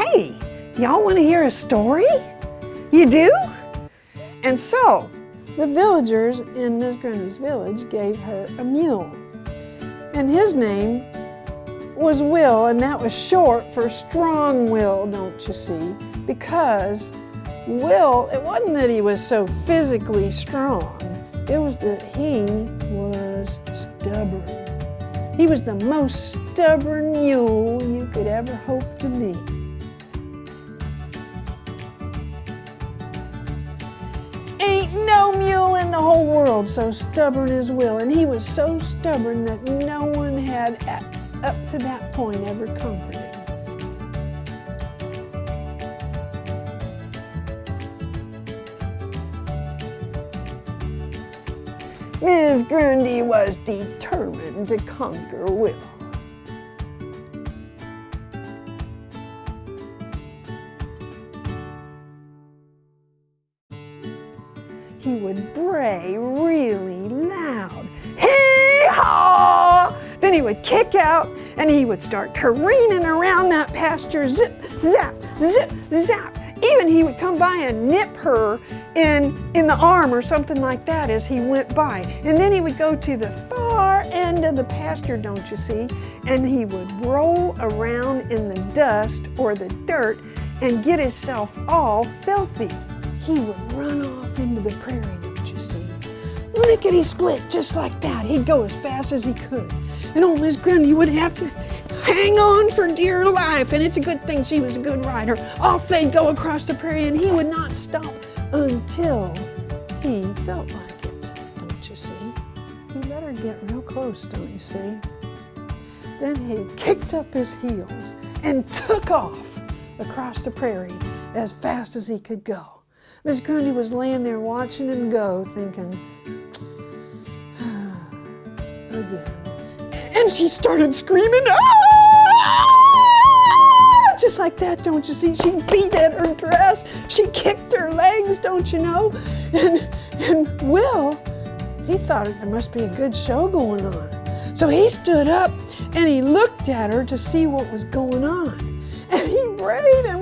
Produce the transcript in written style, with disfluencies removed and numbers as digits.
Hey, y'all want to hear a story? You do? And so, the villagers in Miss Grundy's village gave her a mule. And his name was Will, and that was short for Strong Will, don't you see? Because Will, it wasn't that he was so physically strong, it was that he was stubborn. He was the most stubborn mule you could ever hope to meet. Ain't no mule in the whole world so stubborn as Will, and he was so stubborn that no one had, up to that point, ever conquered him. Miss Grundy was determined to conquer Will. He would bray really loud. Hee-haw! Then he would kick out and he would start careening around that pasture, zip, zap, zip, zap. Even he would come by and nip her in the arm or something like that as he went by. And then he would go to the far end of the pasture, don't you see? And he would roll around in the dust or the dirt and get himself all filthy. He would run off into the prairie, don't you see? Lickety-split, just like that. He'd go as fast as he could. And old Miss Grundy would have to hang on for dear life, and it's a good thing she was a good rider. Off they'd go across the prairie, and he would not stop until he felt like it, don't you see? He let her get real close, don't you see? Then he kicked up his heels and took off across the prairie as fast as he could go. Miss Grundy was laying there watching him go, thinking, again. And she started screaming, "Ah!" Just like that, don't you see? She beat at her dress. She kicked her legs, don't you know? And Will, he thought there must be a good show going on. So he stood up and he looked at her to see what was going on. And he brayed and